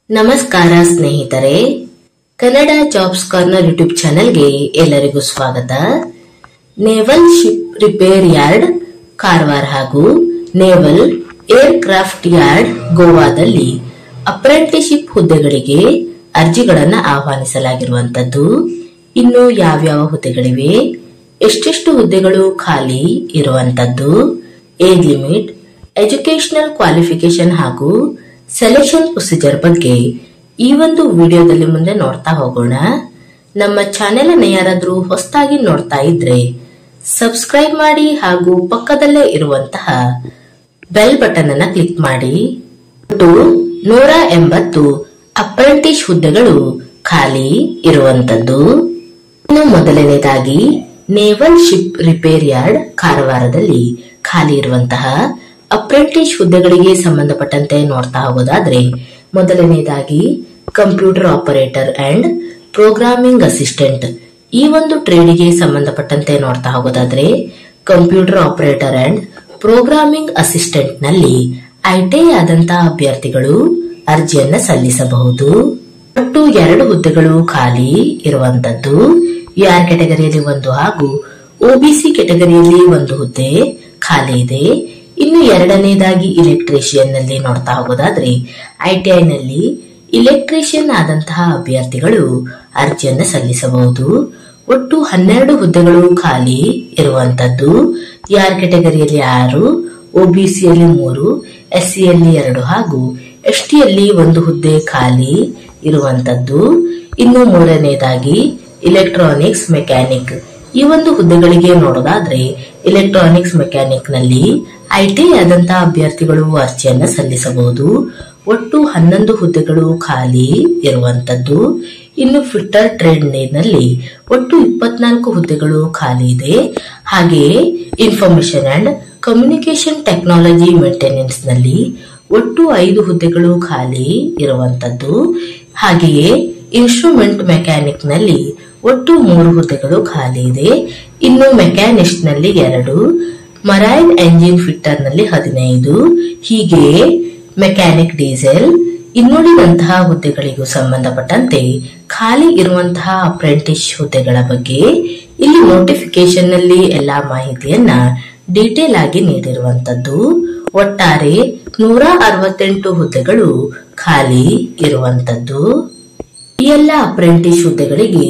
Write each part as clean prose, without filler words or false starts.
ನಮಸ್ಕಾರ ಸ್ನೇಹಿತರೆ, Kannada jobs corner YouTube ಚಾನೆಲ್ಗೆ ಎಲ್ಲರಿಗೂ ಸ್ವಾಗತ. Naval ship repair yard Karwar ಹಾಗೂ ನೇವಲ್ ಏರ್ ಕ್ರಾಫ್ಟ್ ಯಾರ್ಡ್ ಗೋವಾದಲ್ಲಿ ಅಪ್ರೆಂಟಿಸ್ಶಿಪ್ ಹುದ್ದೆಗಳಿಗೆ ಅರ್ಜಿಗಳನ್ನು ಆಹ್ವಾನಿಸಲಾಗಿರುವಂತದ್ದು. ಇನ್ನು ಯಾವ್ಯಾವ ಹುದ್ದೆಗಳಿವೆ, ಎಷ್ಟೆಷ್ಟು ಹುದ್ದೆಗಳು ಖಾಲಿ ಇರುವಂತದ್ದು, ಏಜ್ ಲಿಮಿಟ್, ಎಜುಕೇಶನಲ್ ಕ್ವಾಲಿಫಿಕೇಶನ್ ಹಾಗೂ ಸೆಲೆಕ್ಷನ್ ಪ್ರೊಸೀಜರ್ ಬಗ್ಗೆ ಈ ಒಂದು ವಿಡಿಯೋದಲ್ಲಿ ಮುಂದೆ ನೋಡ್ತಾ ಹೋಗೋಣ. ನಮ್ಮ ಚಾನೆಲ್ ಅನ್ನು ಯಾರಾದ್ರೂ ಹೊಸದಾಗಿ ನೋಡ್ತಾ ಇದ್ರೆ ಸಬ್ಸ್ಕ್ರೈಬ್ ಮಾಡಿ ಹಾಗೂ ಪಕ್ಕದಲ್ಲೇ ಇರುವಂತಹ ಬೆಲ್ ಬಟನ್ ಅನ್ನ ಕ್ಲಿಕ್ ಮಾಡಿ. 180 ಅಪ್ರೆಂಟಿಸ್ ಹುದ್ದೆಗಳು ಖಾಲಿ ಇರುವಂತದ್ದು. ಇನ್ನು ಮೊದಲನೇದಾಗಿ ನೇವಲ್ ಶಿಪ್ ರಿಪೇರ್ ಯಾರ್ಡ್ ಕಾರವಾರದಲ್ಲಿ ಖಾಲಿ ಇರುವಂತಹ ಅಪ್ರೆಂಟಿಸ್ ಹುದ್ದೆಗಳಿಗೆ ಸಂಬಂಧಪಟ್ಟಂತೆ ನೋಡ್ತಾ ಹೋಗೋದಾದ್ರೆ, ಮೊದಲನೇದಾಗಿ computer operator and programming assistant ಈ ಒಂದು ಟ್ರೇಡಿಗೆ ಸಂಬಂಧಪಟ್ಟಂತೆ ನೋಡ್ತಾ ಹೋಗೋದಾದ್ರೆ, computer operator and programming assistant ನಲ್ಲಿ ಐಟಿಐ ಆದಂತಹ ಅಭ್ಯರ್ಥಿಗಳು ಅರ್ಜಿಯನ್ನ ಸಲ್ಲಿಸಬಹುದು. ಒಟ್ಟು 2 ಹುದ್ದೆಗಳು ಖಾಲಿ ಇರುವಂತದ್ದು. ಯಾರ್ ಕ್ಯಾಟಗರಿಯಲ್ಲಿ 1 ಹಾಗೂ ಒಬಿಸಿ ಕ್ಯಾಟಗರಿಯಲ್ಲಿ 1 ಹುದ್ದೆ ಖಾಲಿ ಇದೆ. ಇನ್ನು ಎರಡನೇದಾಗಿ ಇಲೆಕ್ಟ್ರಿಷಿಯನ್ ನಲ್ಲಿ ನೋಡ್ತಾ ಹೋಗೋದಾದ್ರೆ, ಐಟಿಐ ನಲ್ಲಿ ಇಲೆಕ್ಟ್ರಿಷಿಯನ್ ಆದಂತಹ ಅಭ್ಯರ್ಥಿಗಳು ಅರ್ಜಿಯನ್ನ ಸಲ್ಲಿಸಬಹುದು. ಒಟ್ಟು 12 ಹುದ್ದೆಗಳು ಖಾಲಿ ಇರುವಂತದ್ದು. ಯಾರ್ ಕ್ಯಾಟಗರಿಯಲ್ಲಿ 6, ಒಬಿಸಿಯಲ್ಲಿ 3, ಎಸ್ಸಿಯಲ್ಲಿ 2 ಹಾಗೂ ಎಸ್ಟಿಯಲ್ಲಿ 1 ಹುದ್ದೆ ಖಾಲಿ ಇರುವಂತದ್ದು. ಇನ್ನು ಮೂರನೇದಾಗಿ ಇಲೆಕ್ಟ್ರಾನಿಕ್ಸ್ ಮೆಕ್ಯಾನಿಕ್ ಈ ಒಂದು ಹುದ್ದೆಗಳಿಗೆ ನೋಡೋದಾದ್ರೆ, ಎಲೆಕ್ಟ್ರಾನಿಕ್ಸ್ ಮೆಕ್ಯಾನಿಕ್ ನಲ್ಲಿ ಐಟಿಐ ಆದಂತಹ ಅಭ್ಯರ್ಥಿಗಳು ಅರ್ಜಿಯನ್ನ ಸಲ್ಲಿಸಬಹುದು. ಒಟ್ಟು 11 ಹುದ್ದೆಗಳು ಖಾಲಿ ಇರುವಂತದ್ದು. ಇನ್ನು ಫಿಟ್ಟರ್ ಟ್ರೇಡ್ ನಲ್ಲಿ ಒಟ್ಟು 24 ಹುದ್ದೆಗಳು ಖಾಲಿ ಇದೆ. ಹಾಗೆಯೇ information and communication technology maintenance ನಲ್ಲಿ ಒಟ್ಟು 5 ಹುದ್ದೆಗಳು ಖಾಲಿ ಇರುವಂತದ್ದು. ಹಾಗೆಯೇ ಇನ್ಸ್ಟ್ರೂಮೆಂಟ್ ಮೆಕ್ಯಾನಿಕ್ ನಲ್ಲಿ ಒಟ್ಟು 3 ಹುದ್ದೆಗಳು ಖಾಲಿ ಇದೆ. ಇನ್ನು ಮೆಕ್ಯಾನಿಸ್ಟ್ ನಲ್ಲಿ 2, ಮರೈನ್ ಎಂಜಿನ್ ಫಿಟ್ಟರ್ ನಲ್ಲಿ 15, ಹೀಗೆ ಮೆಕ್ಯಾನಿಕ್ ಡೀಸೆಲ್ ಇನ್ನುಳಿದಂತಹ ಹುದ್ದೆಗಳಿಗೂ ಸಂಬಂಧಪಟ್ಟಂತೆ ಖಾಲಿ ಇರುವಂತಹ ಅಪ್ರೆಂಟಿಸ್ ಹುದ್ದೆಗಳ ಬಗ್ಗೆ ಇಲ್ಲಿ ನೋಟಿಫಿಕೇಶನ್ ನಲ್ಲಿ ಎಲ್ಲಾ ಮಾಹಿತಿಯನ್ನ ಡೀಟೇಲ್ ಆಗಿ ನೀಡಿರುವಂತದ್ದು. ಒಟ್ಟಾರೆ 168 ಹುದ್ದೆಗಳು ಖಾಲಿ ಇರುವಂತದ್ದು. ಈ ಎಲ್ಲ ಅಪ್ರೆಂಟಿಸ್ ಹುದ್ದೆಗಳಿಗೆ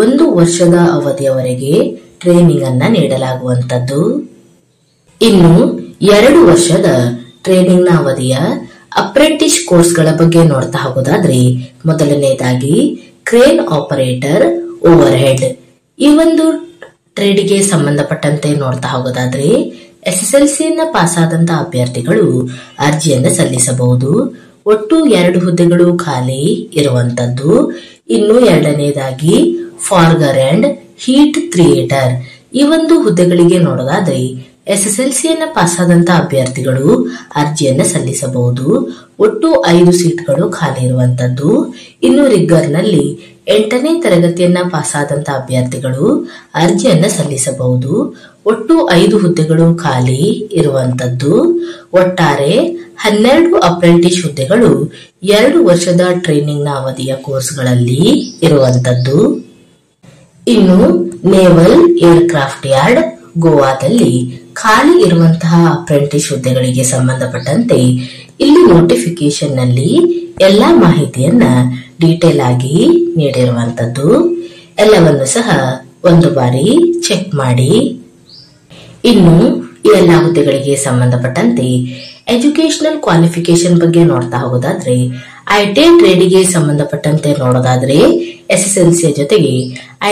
1 ವರ್ಷದ ಅವಧಿಯವರೆಗೆ ಟ್ರೈನಿಂಗ್ ಅನ್ನ ನೀಡಲಾಗುವಂತದ್ದು. ಇನ್ನು 2 ವರ್ಷದ ಟ್ರೈನಿಂಗ್ ನ ಅವಧಿಯ ಅಪ್ರೆಂಟಿಸ್ ಕೋರ್ಸ್ ಗಳ ಬಗ್ಗೆ ನೋಡ್ತಾ ಹೋಗೋದಾದ್ರೆ, ಮೊದಲನೇದಾಗಿ ಕ್ರೇನ್ ಆಪರೇಟರ್ ಓವರ್ ಹೆಡ್ ಈ ಒಂದು ಟ್ರೇಡಿಗೆ ಸಂಬಂಧಪಟ್ಟಂತೆ ನೋಡ್ತಾ ಹೋಗೋದಾದ್ರೆ, ಎಸ್ಎಸ್ಎಲ್ಸಿ ಪಾಸ್ ಆದಂತಹ ಅಭ್ಯರ್ಥಿಗಳು ಅರ್ಜಿಯನ್ನ ಸಲ್ಲಿಸಬಹುದು. ಒಟ್ಟು 2 ಹುದ್ದೆಗಳು ಖಾಲಿ ಇರುವಂತದ್ದು. ಇನ್ನು ಎರಡನೇದಾಗಿ ಫಾರ್ಗರ್ ಅಂಡ್ ಹೀಟ್ ಕ್ರಿಯೇಟರ್ ಈ ಒಂದು ಹುದ್ದೆಗಳಿಗೆ ನೋಡೋದಾದ್ರೆ, ಎಸ್ಎಸ್ಎಲ್ಸಿ ಪಾಸ್ ಆದಂತಹ ಅಭ್ಯರ್ಥಿಗಳು ಅರ್ಜಿಯನ್ನ ಸಲ್ಲಿಸಬಹುದು. ಒಟ್ಟು 5 ಸೀಟ್ಗಳು ಖಾಲಿ ಇರುವಂತದ್ದು. ಇನ್ನು ರಿಗ್ಗರ್ ನಲ್ಲಿ 8ನೇ ತರಗತಿಯನ್ನ ಪಾಸ್ ಆದಂತಹ ಅಭ್ಯರ್ಥಿಗಳು ಅರ್ಜಿಯನ್ನ ಸಲ್ಲಿಸಬಹುದು. ಒಟ್ಟು 5 ಹುದ್ದೆಗಳು ಖಾಲಿ ಇರುವಂತದ್ದು. ಒಟ್ಟಾರೆ 12 ಅಪ್ರೆಂಟಿಸ್ ಹುದ್ದೆಗಳು 2 ವರ್ಷದ ಟ್ರೈನಿಂಗ್ ನ ಅವಧಿಯ ಕೋರ್ಸ್ಗಳಲ್ಲಿ ಇರುವಂತದ್ದು. ಇನ್ನು ನೇವಲ್ ಏರ್ ಕ್ರಾಫ್ಟ್ ಯಾರ್ಡ್ ಗೋವಾದಲ್ಲಿ ಖಾಲಿ ಇರುವಂತಹ ಅಪ್ರೆಂಟಿಸ್ ಹುದ್ದೆಗಳಿಗೆ ಸಂಬಂಧಪಟ್ಟಂತೆ ಇಲ್ಲಿ ನೋಟಿಫಿಕೇಶನ್ ನಲ್ಲಿ ಎಲ್ಲಾ ಮಾಹಿತಿಯನ್ನ ಡೀಟೇಲ್ ಆಗಿ ನೀಡಿರುವಂತದ್ದು. ಎಲ್ಲವನ್ನು ಸಹ ಒಂದು ಬಾರಿ ಚೆಕ್ ಮಾಡಿ. ಇನ್ನು ಈ ಎಲ್ಲಾ ಹುದ್ದೆಗಳಿಗೆ ಸಂಬಂಧಪಟ್ಟಂತೆ ಎಜುಕೇಶನಲ್ ಕ್ವಾಲಿಫಿಕೇಶನ್ ಬಗ್ಗೆ ನೋಡ್ತಾ ಹೋಗೋದಾದ್ರೆ, ಐಟಿಐ ಟ್ರೇಡಿಗೆ ಸಂಬಂಧಪಟ್ಟಂತೆ ನೋಡೋದಾದ್ರೆ ಎಸ್ಎಸ್ಎಲ್ಸಿಯ ಜೊತೆಗೆ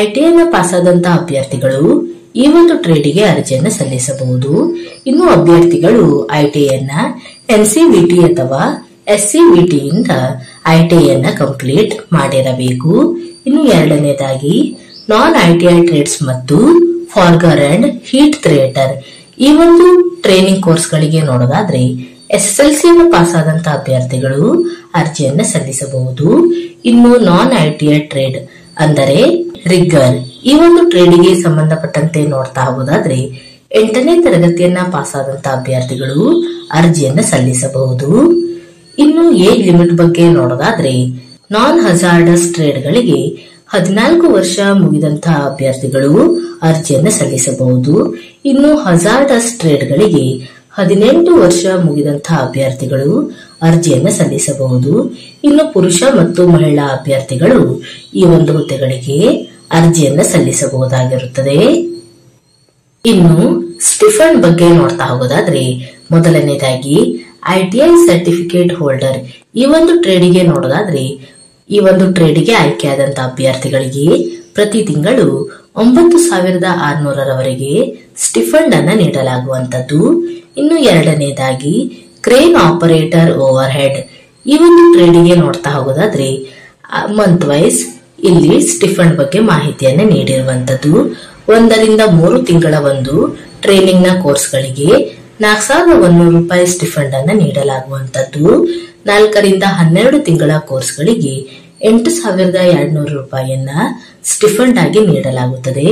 ಐಟಿಐ ಪಾಸ್ ಆದಂತಹ ಅಭ್ಯರ್ಥಿಗಳು ಈ ಒಂದು ಟ್ರೇಡಿಗೆ ಅರ್ಜಿಯನ್ನ ಸಲ್ಲಿಸಬಹುದು. ಇನ್ನು ಅಭ್ಯರ್ಥಿಗಳು ಐಟಿಐ ಎನ್ಸಿವಿಟಿ ಅಥವಾ ಎಸ್ಸಿವಿಟಿ ಇಂದ ಐಟಿಐ ಕಂಪ್ಲೀಟ್ ಮಾಡಿರಬೇಕು. ಇನ್ನು ಎರಡನೇದಾಗಿ ನಾನ್ ಐಟಿಐ ಟ್ರೇಡ್ಸ್ ಮತ್ತು ಫಾರ್ಗರ್ ಅಂಡ್ ಹೀಟ್ ಕ್ರಿಯೇಟರ್ ಈ ಒಂದು ಟ್ರೈನಿಂಗ್ ಕೋರ್ಸ್ ಗಳಿಗೆ ನೋಡೋದಾದ್ರೆ, ಎಸ್ಎಸ್ಎಲ್ಸಿ ಪಾಸ್ ಆದಂತಹ ಅಭ್ಯರ್ಥಿಗಳು ಅರ್ಜಿಯನ್ನ ಸಲ್ಲಿಸಬಹುದು. ಇನ್ನು ನಾನ್ ಐಟಿಐ ಟ್ರೇಡ್ ಅಂದರೆ ರಿಗ್ಗರ್ ಈ ಒಂದು ಟ್ರೇಡಿಗೆ ಸಂಬಂಧಪಟ್ಟಂತೆ ನೋಡ್ತಾ ಹೋಗೋದಾದ್ರೆ, 8ನೇ ತರಗತಿಯನ್ನ ಪಾಸ್ ಆದಂತಹ ಅಭ್ಯರ್ಥಿಗಳು ಅರ್ಜಿಯನ್ನ ಸಲ್ಲಿಸಬಹುದು. ಇನ್ನು ಏಜ್ ಲಿಮಿಟ್ ಬಗ್ಗೆ ನೋಡೋದಾದ್ರೆ ನಾನ್ ಹಜಾರ್ಡಸ್ ಟ್ರೇಡ್ಗಳಿಗೆ 14 ವರ್ಷ ಮುಗಿದಂತಹ ಅಭ್ಯರ್ಥಿಗಳು ಅರ್ಜಿಯನ್ನು ಸಲ್ಲಿಸಬಹುದು. ಇನ್ನು ಹಜಾರ್ಡಸ್ ಟ್ರೇಡ್ಗಳಿಗೆ 18 ವರ್ಷ ಮುಗಿದಂತಹ ಅಭ್ಯರ್ಥಿಗಳು ಅರ್ಜಿಯನ್ನು ಸಲ್ಲಿಸಬಹುದು. ಇನ್ನು ಪುರುಷ ಮತ್ತು ಮಹಿಳಾ ಅಭ್ಯರ್ಥಿಗಳು ಈ ಒಂದು ಹುದ್ದೆಗಳಿಗೆ ಅರ್ಜಿಯನ್ನು ಸಲ್ಲಿಸಬಹುದಾಗಿರುತ್ತದೆ. ಇನ್ನು ಸ್ಟಿಫಂಡ್ ಬಗ್ಗೆ ನೋಡ್ತಾ ಹೋಗೋದಾದ್ರೆ ಮೊದಲನೇದಾಗಿ ITI ಸರ್ಟಿಫಿಕೇಟ್ ಹೋಲ್ಡರ್ ಈ ಒಂದು ಟ್ರೇಡಿಗೆ ನೋಡೋದಾದ್ರೆ ಈ ಒಂದು ಟ್ರೇಡಿಗೆ ಆಯ್ಕೆಯಾದಂತಹ ಅಭ್ಯರ್ಥಿಗಳಿಗೆ ಪ್ರತಿ ತಿಂಗಳು 9,600ರವರೆಗೆ ಸ್ಟಿಫಂಡ್ ಅನ್ನ ನೀಡಲಾಗುವಂತದ್ದು. ಇನ್ನು ಎರಡನೇದಾಗಿ ಕ್ರೇನ್ ಆಪರೇಟರ್ ಓವರ್ ಹೆಡ್ ಈ ಒಂದು ಟ್ರೇಡಿಗೆ ನೋಡ್ತಾ ಹೋಗೋದಾದ್ರೆ ಮಂತ್ ವೈಸ್ ಇಲ್ಲಿ ಸ್ಟಿಫಂಡ್ ಬಗ್ಗೆ ಮಾಹಿತಿಯನ್ನ ನೀಡಿರುವಂತದ್ದು. 1 ರಿಂದ 3 ತಿಂಗಳ ಒಂದು ಟ್ರೈನಿಂಗ್ ನ ಕೋರ್ಸ್ಗಳಿಗೆ 4,100 ರೂಪಾಯಿ ಸ್ಟಿಫಂಡ್ ಅನ್ನ ನೀಡಲಾಗುವಂತದ್ದು. 4 ರಿಂದ 12 ತಿಂಗಳ ಕೋರ್ಸ್ಗಳಿಗೆ 8,200 ರೂಪಾಯಿಯನ್ನ ಸ್ಟಿಫಂಡ್ ಆಗಿ ನೀಡಲಾಗುತ್ತದೆ.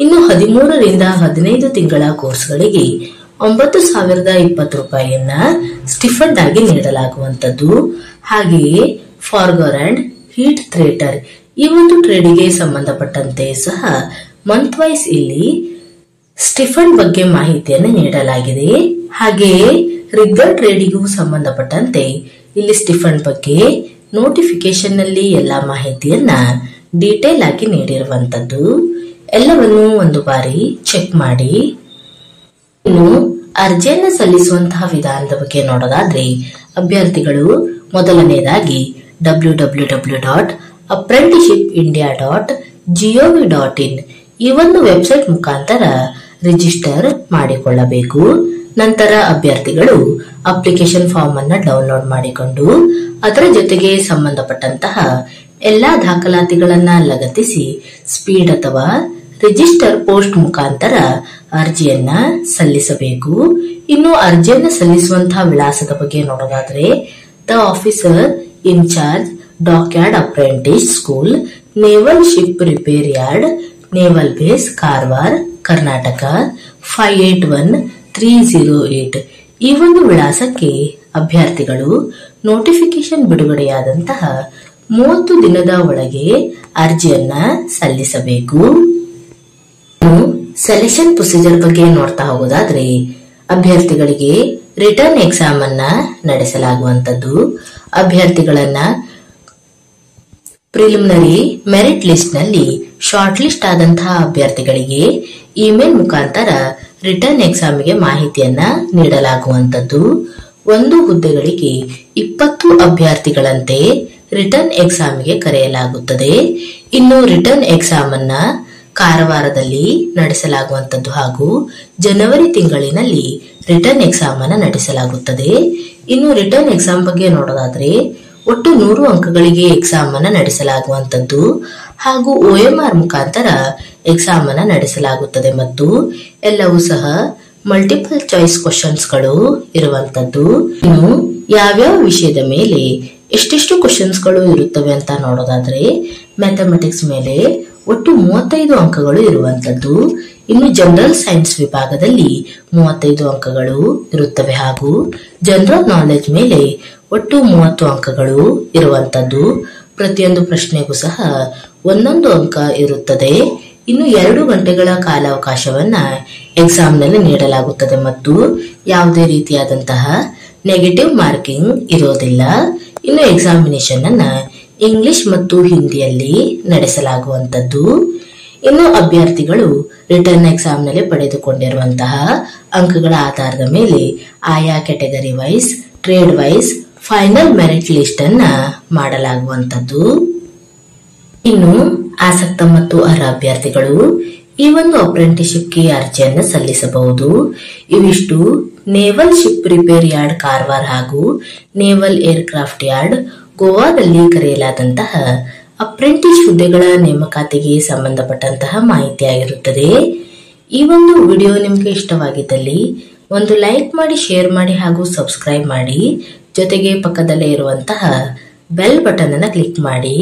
ಇನ್ನು 13 ರಿಂದ 15 ತಿಂಗಳ ಕೋರ್ಸ್ಗಳಿಗೆ 9,020 ರೂಪಾಯಿಯನ್ನ ಸ್ಟಿಫಂಡ್ ಆಗಿ ನೀಡಲಾಗುವಂತದ್ದು. ಹಾಗೆಯೇ ಫಾರ್ಗರ್ ಅಂಡ್ ಹೀಟ್ ಥ್ರೇಟರ್ ಈ ಒಂದು ಟ್ರೇಡಿಗೆ ಸಂಬಂಧಪಟ್ಟಂತೆ ಸಹ ಮಂತ್ ವೈಸ್ ಇಲ್ಲಿ ಸ್ಟಿಫಂಡ್ ಬಗ್ಗೆ ಮಾಹಿತಿಯನ್ನು ನೀಡಲಾಗಿದೆ. ಹಾಗೆಯೇ ರಿಗ್ಗರ್ ಟ್ರೇಡಿಗೂ ಸಂಬಂಧಪಟ್ಟಂತೆ ಇಲ್ಲಿ ಸ್ಟಿಫಂಡ್ ಬಗ್ಗೆ ನೋಟಿಫಿಕೇಶನ್ ನಲ್ಲಿ ಎಲ್ಲಾ ಮಾಹಿತಿಯನ್ನ ಡೀಟೇಲ್ ಆಗಿ ನೀಡಿರುವಂತದ್ದು. ಎಲ್ಲವನ್ನು ಒಂದು ಬಾರಿ ಚೆಕ್ ಮಾಡಿ. ಇನ್ನು ಅರ್ಜಿಯನ್ನು ಸಲ್ಲಿಸುವಂತಹ ವಿಧಾನದ ಬಗ್ಗೆ ನೋಡೋದಾದ್ರೆ ಅಭ್ಯರ್ಥಿಗಳು ಮೊದಲನೇದಾಗಿ www.apprenticeshipindia.gov.in ಈ ಒಂದು ವೆಬ್ಸೈಟ್ ಮುಖಾಂತರ ರಿಜಿಸ್ಟರ್ ಮಾಡಿಕೊಳ್ಳಬೇಕು. ನಂತರ ಅಭ್ಯರ್ಥಿಗಳು ಅಪ್ಲಿಕೇಶನ್ ಫಾರ್ಮ್ ಅನ್ನ ಡೌನ್ಲೋಡ್ ಮಾಡಿಕೊಂಡು ಅದರ ಜೊತೆಗೆ ಸಂಬಂಧಪಟ್ಟಂತಹ ಎಲ್ಲಾ ದಾಖಲಾತಿಗಳನ್ನ ಲಗತ್ತಿಸಿ ಸ್ಪೀಡ್ ಅಥವಾ ರಿಜಿಸ್ಟರ್ ಪೋಸ್ಟ್ ಮುಖಾಂತರ ಅರ್ಜಿಯನ್ನ ಸಲ್ಲಿಸಬೇಕು. ಇನ್ನು ಅರ್ಜಿಯನ್ನ ಸಲ್ಲಿಸುವಂತಹ ವಿಳಾಸದ ಬಗ್ಗೆ ನೋಡೋದಾದ್ರೆ the officer in charge dockyard apprentice school naval ship repair yard naval base Karwar Karnataka 581308 ಈ ಒಂದು ವಿಳಾಸಕ್ಕೆ ಅಭ್ಯರ್ಥಿಗಳು ನೋಟಿಫಿಕೇಶನ್ ಬಿಡುಗಡೆಯಾದಂತಹ 30 ದಿನದ ಒಳಗೆ ಅರ್ಜಿಯನ್ನ ಸಲ್ಲಿಸಬೇಕು. ಸೆಲೆಕ್ಷನ್ ಪ್ರೊಸೀಜರ್ ಬಗ್ಗೆ ನೋಡ್ತಾ ಹೋಗೋದಾದ್ರೆ ಅಭ್ಯರ್ಥಿಗಳಿಗೆ ರಿಟರ್ನ್ ಎಕ್ಸಾಮ್ ಅನ್ನ ನಡೆಸಲಾಗುವಂತದ್ದು. ಅಭ್ಯರ್ಥಿಗಳನ್ನ ಪ್ರಿಲಿಮಿನರಿ ಮೆರಿಟ್ ಲಿಸ್ಟ್ ನಲ್ಲಿ ಶಾರ್ಟ್ ಲಿಸ್ಟ್ ಆದಂತಹ ಅಭ್ಯರ್ಥಿಗಳಿಗೆ ಇಮೇಲ್ ಮುಖಾಂತರ ರಿಟರ್ನ್ ಎಕ್ಸಾಮ್ಗೆ ಮಾಹಿತಿಯನ್ನ ನೀಡಲಾಗುವಂತದ್ದು. ಒಂದು ಹುದ್ದೆಗಳಿಗೆ 20 ಅಭ್ಯರ್ಥಿಗಳಂತೆ ರಿಟರ್ನ್ ಎಕ್ಸಾಮ್ಗೆ ಕರೆಯಲಾಗುತ್ತದೆ. ಇನ್ನು ರಿಟರ್ನ್ ಎಕ್ಸಾಮ್ ಅನ್ನ ಕಾರವಾರದಲ್ಲಿ ನಡೆಸಲಾಗುವಂತದ್ದು ಹಾಗೂ ಜನವರಿ ತಿಂಗಳಿನಲ್ಲಿ ರಿಟರ್ನ್ ಎಕ್ಸಾಮ್ ಅನ್ನ ನಡೆಸಲಾಗುತ್ತದೆ. ಇನ್ನು ರಿಟರ್ನ್ ಎಕ್ಸಾಮ್ ಬಗ್ಗೆ ನೋಡೋದಾದ್ರೆ ಒಟ್ಟು 100 ಅಂಕಗಳಿಗೆ ಎಕ್ಸಾಮ್ ಅನ್ನ ನಡೆಸಲಾಗುವಂತದ್ದು ಹಾಗೂ OMR ಮುಖಾಂತರ ಎಕ್ಸಾಮ್ ಅನ್ನ ನಡೆಸಲಾಗುತ್ತದೆ ಮತ್ತು ಎಲ್ಲವೂ ಸಹ ಮಲ್ಟಿಪಲ್ ಚಾಯ್ಸ್ ಕ್ವಶನ್ಸ್ ಗಳು ಇರುವಂತದ್ದು. ಇನ್ನು ಯಾವ್ಯಾವ ವಿಷಯದ ಮೇಲೆ ಎಷ್ಟೆಷ್ಟು ಕ್ವಶನ್ಸ್ ಗಳು ಇರುತ್ತವೆ ಅಂತ ನೋಡೋದಾದ್ರೆ ಮ್ಯಾಥಮೆಟಿಕ್ಸ್ ಮೇಲೆ ಒಟ್ಟು 35 ಅಂಕಗಳು ಇರುವಂತದ್ದು. ಇನ್ನು ಜನರಲ್ ಸೈನ್ಸ್ ವಿಭಾಗದಲ್ಲಿ 35 ಅಂಕಗಳು ಇರುತ್ತವೆ ಹಾಗೂ ಜನರಲ್ ನಾಲೆಜ್ ಮೇಲೆ ಒಟ್ಟು 30 ಅಂಕಗಳು ಇರುವಂತದ್ದು. ಪ್ರತಿಯೊಂದು ಪ್ರಶ್ನೆಗೂ ಸಹ 1 ಅಂಕ ಇರುತ್ತದೆ. ಇನ್ನು 2 ಗಂಟೆಗಳ ಕಾಲಾವಕಾಶವನ್ನ ಎಕ್ಸಾಮ್ ನಲ್ಲಿ ನೀಡಲಾಗುತ್ತದೆ ಮತ್ತು ಯಾವುದೇ ರೀತಿಯಾದಂತಹ ನೆಗೆಟಿವ್ ಮಾರ್ಕಿಂಗ್ ಇರೋದಿಲ್ಲ. ಇನ್ನು ಎಕ್ಸಾಮಿನೇಷನ್ ಅನ್ನ ಇಂಗ್ಲಿಷ್ ಮತ್ತು ಹಿಂದಿಯಲ್ಲಿ ನಡೆಸಲಾಗುವಂತದ್ದು. ಇನ್ನು ಅಭ್ಯರ್ಥಿಗಳು ರಿಟರ್ನ್ ಎಕ್ಸಾಮ್ ನಲ್ಲಿ ಪಡೆದುಕೊಂಡಿರುವಂತಹ ಅಂಕಗಳ ಆಧಾರದ ಮೇಲೆ ಆಯಾ category wise trade wise final merit list ಅನ್ನ ಮಾಡಲಾಗುವಂತದ್ದು. ಇನ್ನು ಆಸಕ್ತ ಮತ್ತು ಅರ್ಹ ಅಭ್ಯರ್ಥಿಗಳು ಈ ಒಂದು ಅಪ್ರೆಂಟಿಸ್ಶಿಪ್ಗೆ ಅರ್ಜಿಯನ್ನು ಸಲ್ಲಿಸಬಹುದು. ಇವಿಷ್ಟು naval ship repair yard Karwar ಹಾಗೂ ನೇವಲ್ ಏರ್ಕ್ರಾಫ್ಟ್ ಯಾರ್ಡ್ ಗೋವಾದಲ್ಲಿ ಕರೆಯಲಾದಂತಹ ಅಪ್ರೆಂಟಿಸ್ ಹುದ್ದೆಗಳ ನೇಮಕಾತಿಗೆ ಸಂಬಂಧಪಟ್ಟಂತಹ ಮಾಹಿತಿಯಾಗಿರುತ್ತದೆ. ಈ ಒಂದು ವಿಡಿಯೋ ನಿಮಗೆ ಇಷ್ಟವಾಗಿದ್ದಲ್ಲಿ ಒಂದು ಲೈಕ್ ಮಾಡಿ, ಶೇರ್ ಮಾಡಿ ಹಾಗೂ ಸಬ್ಸ್ಕ್ರೈಬ್ ಮಾಡಿ. ಜೊತೆಗೆ ಪಕ್ಕದಲ್ಲೇ ಇರುವಂತಹ ಬೆಲ್ ಬಟನ್ ಅನ್ನು ಕ್ಲಿಕ್ ಮಾಡಿ.